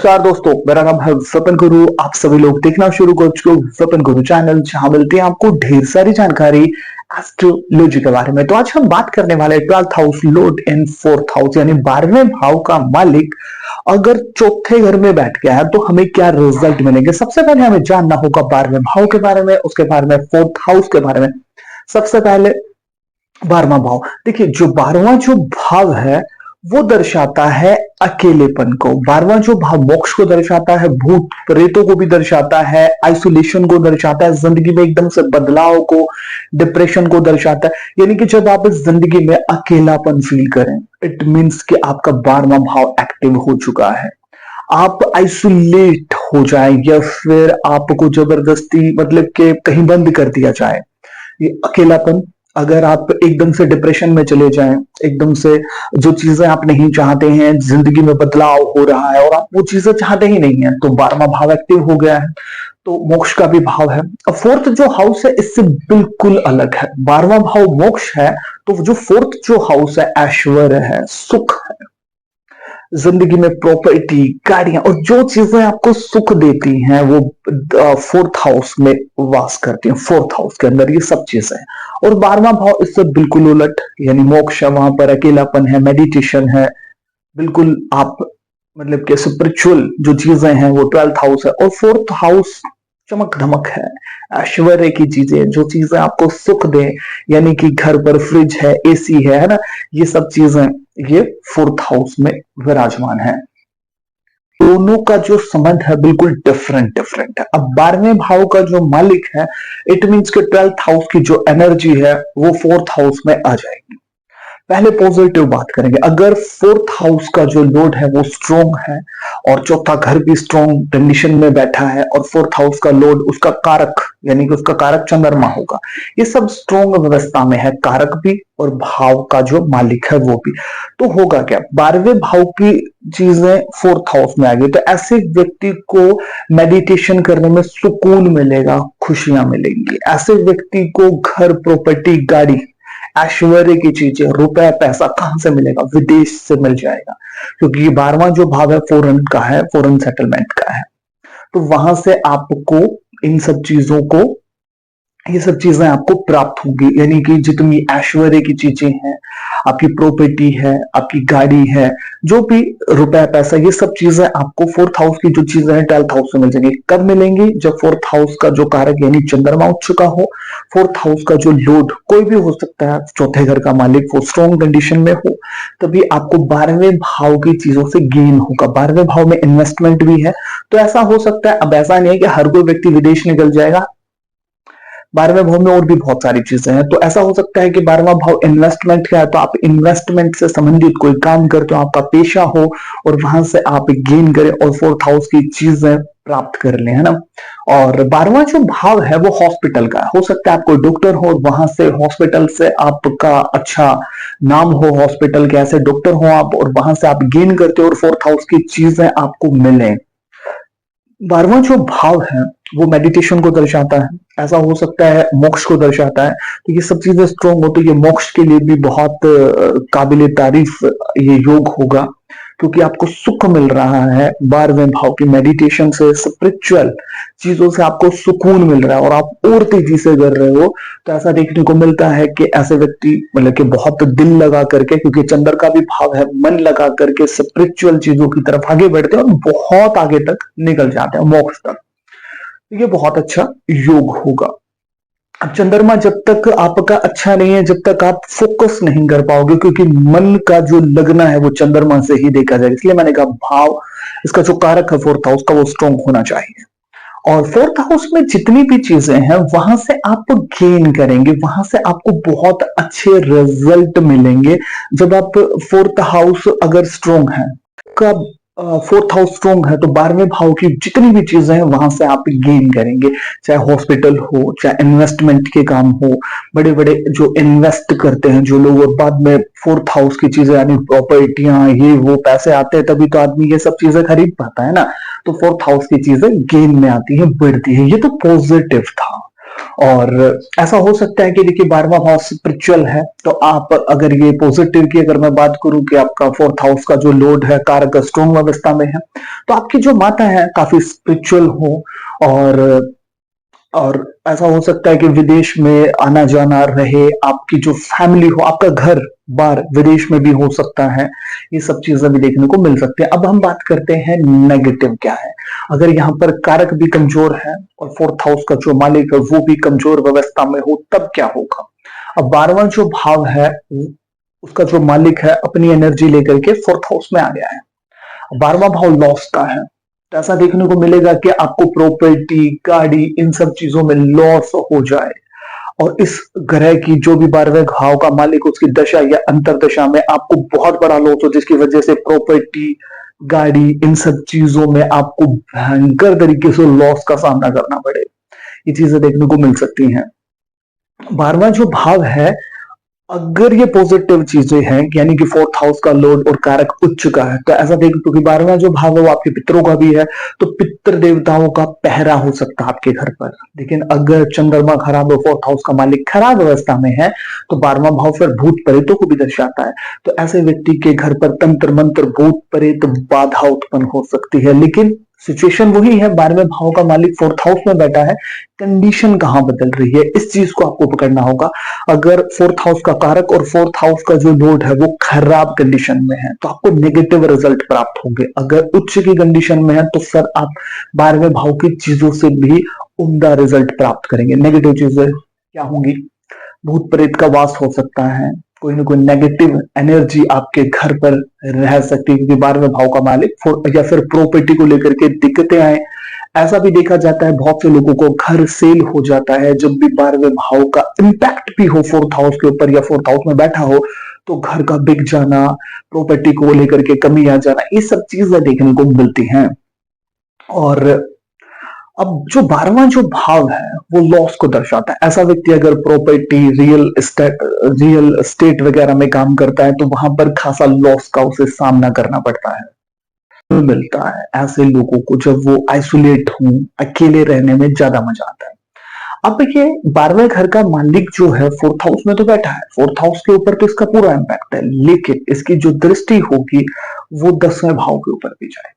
नमस्कार दोस्तों, मेरा नाम है स्वपन गुरु। आप सभी लोग देखना शुरू कर चुके हो स्वपन गुरु चैनल, जहां मिलती है आपको ढेर सारी जानकारी एस्ट्रोलॉजी के बारे में। तो आज हम बात करने वाले 12th हाउस लॉर्ड इन 4th हाउस, यानी 12वें भाव का मालिक अगर चौथे घर में बैठ गया है तो हमें क्या रिजल्ट मिलेंगे। सबसे पहले हमें जानना होगा 12वें भाव के बारे में, उसके बारे में 4th हाउस के बारे में। सबसे पहले 12वां भाव, देखिए जो 12वां जो भाव है वो दर्शाता है अकेलेपन को। 12वां जो भाव मोक्ष को दर्शाता है, भूत प्रेतों को भी दर्शाता है, आइसोलेशन को दर्शाता है, जिंदगी में एकदम से बदलाव को, डिप्रेशन को दर्शाता है। यानी कि जब आप इस जिंदगी में अकेलापन फील करें, इट मीन्स कि आपका 12वां भाव एक्टिव हो चुका है। आप आइसोलेट हो जाए या फिर आपको जबरदस्ती मतलब कि कहीं बंद कर दिया जाए, ये अकेलापन। अगर आप एकदम से डिप्रेशन में चले जाएं, एकदम से जो चीजें आप नहीं चाहते हैं, जिंदगी में बदलाव हो रहा है और आप वो चीजें चाहते ही नहीं है, तो 12वां भाव एक्टिव हो गया है। तो मोक्ष का भी भाव है। अब 4th जो हाउस है इससे बिल्कुल अलग है। 12वां भाव मोक्ष है, तो जो 4th जो हाउस है ऐश्वर्य है, सुख है, जिंदगी में प्रॉपर्टी, गाड़ियां और जो चीजें आपको सुख देती हैं वो 4th हाउस में वास करती हैं। 4th हाउस के अंदर ये सब चीजें हैं। और 12वां भाव इससे बिल्कुल उलट, यानी मोक्ष है, वहां पर अकेलापन है, मेडिटेशन है, बिल्कुल आप मतलब कि स्पिरिचुअल जो चीजें हैं वो 12th हाउस है। और 4th हाउस चमक धमक है, ऐश्वर्य की चीजें, जो चीजें आपको सुख दें, यानी कि घर पर फ्रिज है, एसी है ना, ये सब चीजें ये 4th हाउस में विराजमान है। दोनों का जो संबंध है बिल्कुल डिफरेंट है। अब 12वें भाव का जो मालिक है, इट मीन्स कि 12th हाउस की जो एनर्जी है वो 4th हाउस में आ जाएगी। पहले पॉजिटिव बात करेंगे। अगर 4th हाउस का जो लॉर्ड है वो स्ट्रॉन्ग है और चौथा घर भी स्ट्रॉन्ग कंडीशन में बैठा है और 4th हाउस का लॉर्ड उसका कारक यानी कि उसका कारक चंद्रमा होगा, ये सब स्ट्रॉन्ग व्यवस्था में है, कारक भी और भाव का जो मालिक है वो भी। तो होगा क्या, 12वें भाव की चीजें 4th हाउस में आ गई तो ऐसे व्यक्ति को मेडिटेशन करने में सुकून मिलेगा, खुशियां मिलेंगी। ऐसे व्यक्ति को घर, प्रॉपर्टी, गाड़ी, ऐश्वर्य की चीजें, रुपए, पैसा कहां से मिलेगा? विदेश से मिल जाएगा, क्योंकि ये 12वां जो भाव है फॉरेन का है, फॉरेन सेटलमेंट का है। तो वहां से आपको इन सब चीजों को, ये सब चीजें आपको प्राप्त होंगी। यानी कि जितनी ऐश्वर्य की चीजें हैं, आपकी प्रॉपर्टी है, आपकी गाड़ी है, जो भी रुपया पैसा, ये सब चीजें आपको 4th हाउस की जो चीजें हैं 12th हाउस से मिल जाएंगी। कब मिलेंगी? जब 4th हाउस का जो कारक यानी चंद्रमा उठ चुका हो, 4th हाउस का जो लॉर्ड कोई भी हो सकता है, चौथे घर का मालिक वो स्ट्रॉन्ग कंडीशन में हो, तभी आपको 12वें भाव की चीजों से गेन होगा। 12वें भाव में इन्वेस्टमेंट भी है, तो ऐसा हो सकता है। अब ऐसा नहीं है कि हर कोई व्यक्ति विदेश निकल जाएगा, 12वें भाव में और भी बहुत सारी चीजें हैं। तो ऐसा हो सकता है कि 12वां भाव इन्वेस्टमेंट का है, तो आप इन्वेस्टमेंट से संबंधित कोई काम करते हो, आपका पेशा हो और वहां से आप गेन करें और 4th हाउस की चीजें प्राप्त कर लें, है ना। और 12वां जो भाव है वो हॉस्पिटल का है। हो सकता है आप कोई डॉक्टर हो और वहां से हॉस्पिटल से आपका अच्छा नाम हो, हॉस्पिटल के ऐसे डॉक्टर हो आप, और वहां से आप गेन करते हो और 4th हाउस की चीजें आपको मिले। 12वां जो भाव है वो मेडिटेशन को दर्शाता है, ऐसा हो सकता है मोक्ष को दर्शाता है। तो ये सब चीजें स्ट्रॉन्ग हो तो ये मोक्ष के लिए भी बहुत काबिले तारीफ ये योग होगा, क्योंकि आपको सुख मिल रहा है 12वें भाव की मेडिटेशन से, स्पिरिचुअल चीजों से आपको सुकून मिल रहा है और आप और तेजी से कर रहे हो। तो ऐसा देखने को मिलता है कि ऐसे व्यक्ति मतलब कि बहुत दिल लगा करके, क्योंकि चंद्र का भी भाव है, मन लगा करके स्पिरिचुअल चीजों की तरफ आगे बढ़ते हैं और बहुत आगे तक निकल जाते हैं, मोक्ष तक। ये बहुत अच्छा योग होगा। अब चंद्रमा जब तक आपका अच्छा नहीं है, जब तक आप फोकस नहीं कर पाओगे, क्योंकि मन का जो लगना है वो चंद्रमा से ही देखा जाएगा। इसलिए मैंने कहा भाव, इसका जो कारक है 4th हाउस का, वो स्ट्रॉन्ग होना चाहिए। और 4th हाउस में जितनी भी चीजें हैं वहां से आप गेन करेंगे, वहां से आपको बहुत अच्छे रिजल्ट मिलेंगे। जब आप 4th हाउस अगर स्ट्रॉन्ग है, कब 4th हाउस स्ट्रॉन्ग है, तो 12वें भाव की जितनी भी चीजें हैं वहां से आप गेन करेंगे। चाहे हॉस्पिटल हो, चाहे इन्वेस्टमेंट के काम हो, बड़े बड़े जो इन्वेस्ट करते हैं जो लोग, और बाद में 4th हाउस की चीजें यानी प्रॉपर्टियां, ये वो पैसे आते हैं, तभी तो आदमी ये सब चीजें खरीद पाता है ना। तो 4th हाउस की चीजें गेन में आती है, बढ़ती है। ये तो पॉजिटिव था। और ऐसा हो सकता है कि देखिए 12वां भाव स्पिरिचुअल है, तो आप अगर ये पॉजिटिव की अगर मैं बात करूं कि आपका फोर्थ हाउस का जो लॉर्ड है कारक स्ट्रॉन्ग अवस्था में है, तो आपकी जो माता है काफी स्पिरिचुअल हो। और और ऐसा हो सकता है कि विदेश में आना जाना रहे, आपकी जो फैमिली हो, आपका घर बार विदेश में भी हो सकता है। ये सब चीजें भी देखने को मिल सकती है। अब हम बात करते हैं नेगेटिव क्या है। अगर यहाँ पर कारक भी कमजोर है और फोर्थ हाउस का जो मालिक है वो भी कमजोर व्यवस्था में हो, तब क्या होगा। अब 12वां जो भाव है उसका जो मालिक है अपनी एनर्जी लेकर के फोर्थ हाउस में आ गया है। 12वां भाव लॉस का है, तो ऐसा देखने को मिलेगा कि आपको प्रॉपर्टी, गाड़ी, इन सब चीजों में लॉस हो जाए। और इस ग्रह की जो भी 12वें भाव का मालिक उसकी दशा या अंतरदशा में आपको बहुत बड़ा लॉस हो, जिसकी वजह से प्रॉपर्टी, गाड़ी, इन सब चीजों में आपको भयंकर तरीके से लॉस का सामना करना पड़े। ये चीजें देखने को मिल सकती हैं। 12वां जो भाव है, अगर ये पॉजिटिव चीजें हैं यानी कि फोर्थ हाउस का लॉर्ड और कारक उच्च का है, तो ऐसा देख, क्योंकि 12वां जो भाव है वो आपके पितरों का भी है, तो पितृ देवताओं का पहरा हो सकता है आपके घर पर। लेकिन अगर चंद्रमा खराब है, फोर्थ हाउस का मालिक खराब अवस्था में है, तो 12वां भाव फिर भूत प्रेतों को भी दर्शाता है। तो ऐसे व्यक्ति के घर पर तंत्र मंत्र, भूत प्रेत, बाधा उत्पन्न हो सकती है। लेकिन सिचुएशन वही है, 12वें भाव का मालिक फोर्थ हाउस में बैठा है, कंडीशन कहां बदल रही है, इस चीज को आपको पकड़ना होगा। अगर फोर्थ हाउस का कारक और फोर्थ हाउस का जो लॉर्ड है वो खराब कंडीशन में है, तो आपको नेगेटिव रिजल्ट प्राप्त होंगे। अगर उच्च की कंडीशन में है, तो सर आप 12वें भाव की चीजों से भी उम्दा रिजल्ट प्राप्त करेंगे। नेगेटिव चीजें क्या होंगी, भूत प्रेत का वास हो सकता है, कोई ना कोई नेगेटिव एनर्जी आपके घर पर रह सकती है, क्योंकि 12वें भाव का मालिक, या फिर प्रॉपर्टी को लेकर के दिक्कतें आए। ऐसा भी देखा जाता है बहुत से लोगों को घर सेल हो जाता है जब भी 12वें भाव का इंपैक्ट भी हो फोर्थ हाउस के ऊपर, या फोर्थ हाउस में बैठा हो, तो घर का बिक जाना, प्रॉपर्टी को लेकर के कमी आ जाना, ये सब चीजें देखने को मिलती हैं। और अब जो 12वां जो भाव है वो लॉस को दर्शाता है। ऐसा व्यक्ति अगर प्रॉपर्टी, रियल एस्टेट वगैरह में काम करता है, तो वहां पर खासा लॉस का उसे सामना करना पड़ता है। मिलता है ऐसे लोगों को जब वो आइसोलेट हों, अकेले रहने में ज्यादा मजा आता है। अब ये 12वें घर का मालिक जो है फोर्थ हाउस में तो बैठा है, फोर्थ हाउस के ऊपर तो इसका पूरा इंपैक्ट है, लेकिन इसकी जो दृष्टि होगी वो 10वें भाव के ऊपर भी जाए।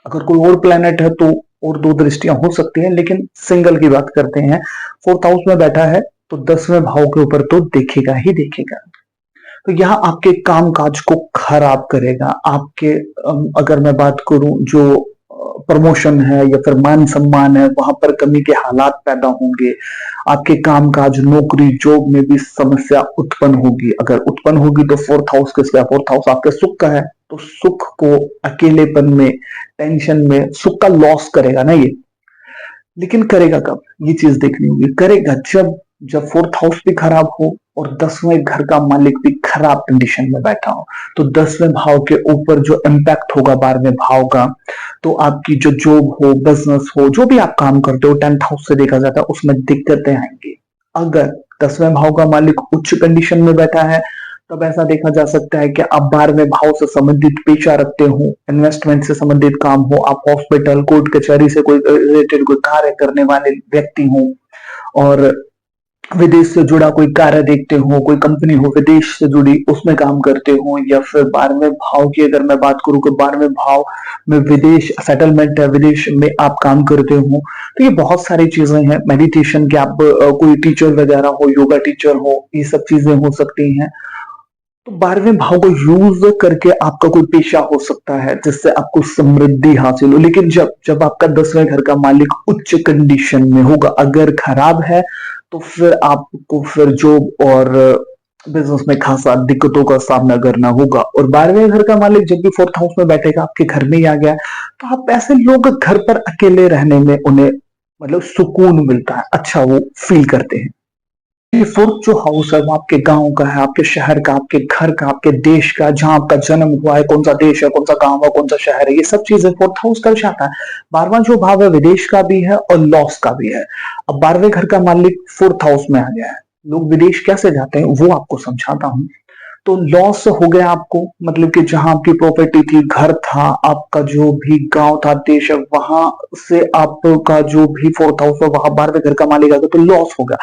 अगर कोई और प्लेनेट है तो और दो दृष्टियां हो सकती हैं, लेकिन सिंगल की बात करते हैं। फोर्थ हाउस में बैठा है तो 10वें भाव के ऊपर तो देखेगा ही देखेगा। तो यह आपके काम काज को खराब करेगा। आपके अगर मैं बात करूं जो प्रमोशन है या फिर मान सम्मान है, वहां पर कमी के हालात पैदा होंगे। आपके काम काज, नौकरी, जॉब में भी समस्या उत्पन्न होगी। अगर उत्पन्न होगी तो फोर्थ हाउस किसका, फोर्थ हाउस आपके सुख का है, तो सुख को अकेलेपन में, टेंशन में सुख का लॉस करेगा ना ये। लेकिन करेगा कब, ये चीज देखनी होगी। करेगा जब जब फोर्थ हाउस भी खराब हो और 10वें घर का मालिक भी खराब कंडीशन में बैठा हो। तो 10वें भाव के ऊपर जो इम्पैक्ट होगा 12वें भाव का, तो आपकी जो जॉब हो, बिजनेस हो, जो भी आप काम करते हो, 10th हाउस से देखा जाता है, उसमें दिक्कतें आएंगी। अगर 10वें भाव का मालिक उच्च कंडीशन में बैठा है, तब ऐसा देखा जा सकता है कि आप 12वें भाव से संबंधित पेशा रखते हो, इन्वेस्टमेंट से संबंधित काम हो, आप हॉस्पिटल, कोर्ट कचहरी से कोई रिलेटेड कोई कार्य करने वाले व्यक्ति हो, और विदेश से जुड़ा कोई कार्य देखते हो, कोई कंपनी हो विदेश से जुड़ी उसमें काम करते हो, या फिर 12वें भाव की अगर मैं बात करूं कि 12वें भाव में विदेश सेटलमेंट है, विदेश में आप काम करते हो, तो ये बहुत सारी चीजें हैं। मेडिटेशन के आप कोई टीचर वगैरह हो, योगा टीचर हो, ये सब चीजें हो सकती हैं। तो 12वें भाव को यूज करके आपका कोई पेशा हो सकता है जिससे आपको समृद्धि हासिल हो। लेकिन जब जब आपका 10वें घर का मालिक उच्च कंडीशन में होगा, अगर खराब है, तो फिर आपको फिर जॉब और बिजनेस में खासा दिक्कतों का सामना करना होगा। और 12वें घर का मालिक जब भी फोर्थ हाउस में बैठेगा, आपके घर में ही आ गया, तो आप ऐसे लोग घर पर अकेले रहने में उन्हें मतलब सुकून मिलता है, अच्छा वो फील करते हैं। ये फोर्थ जो हाउस है वो आपके गांव का है, आपके शहर का, आपके घर का, आपके देश का, जहां आपका जन्म हुआ है, कौन सा देश है, कौन सा गांव है, कौन सा शहर है, ये सब चीजें फोर्थ हाउस दर्शाता है। 12वां जो भाव है विदेश का भी है और लॉस का भी है। अब 12वें घर का मालिक फोर्थ हाउस में आ गया है, लोग विदेश कैसे जाते हैं वो आपको समझाता हूं। तो लॉस हो गया आपको, मतलब कि जहां आपकी प्रॉपर्टी थी, घर था, आपका जो भी गांव था, देश है, वहां से आपका जो भी फोर्थ हाउस है वहां 12वें घर का मालिक आ गया, तो लॉस हो गया।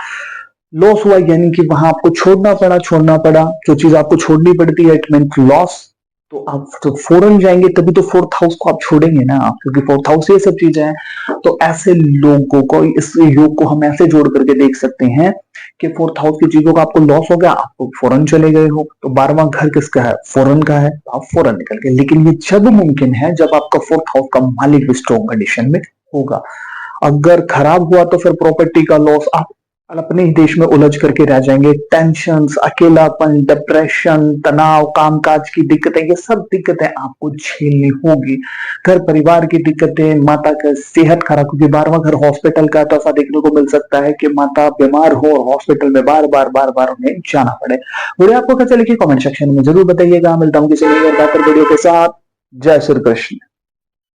लॉस हुआ यानी कि वहां आपको छोड़ना पड़ा, जो चीज आपको छोड़नी पड़ती है, इट मीन लॉस। तो आप तो फॉरेन जाएंगे तभी तो फोर्थ हाउस को आप छोड़ेंगे ना, क्योंकि फोर्थ हाउस ये सब चीजें हैं। तो ऐसे लोगों को, इस योग को हम ऐसे जोड़ करके देख सकते हैं कि फोर्थ हाउस की चीजों का आपको लॉस हो गया, आप फॉरेन चले गए हो, तो 12वां घर किसका है? फॉरेन का है, तो आप फॉरेन निकल गए। लेकिन ये जब मुमकिन है जब आपका फोर्थ हाउस का मालिक भी स्ट्रॉन्ग कंडीशन में होगा। अगर खराब हुआ तो फिर प्रॉपर्टी का लॉस, आप अपने ही देश में उलझ करके रह जाएंगे। टेंशन, अकेलापन, डिप्रेशन, तनाव, कामकाज की दिक्कतें, ये सब दिक्कतें आपको झेलनी होगी। घर परिवार की दिक्कतें, माता का सेहत खराब, क्योंकि 12वां घर हॉस्पिटल का, तो ऐसा देखने को मिल सकता है कि माता बीमार हो और हॉस्पिटल में बार बार उन्हें जाना पड़े। वीडियो आपको कैसे लगी कमेंट सेक्शन में जरूर बताइएगा। मिलता हूँ किसी नई और बेहतर वीडियो के साथ। जय श्री कृष्ण।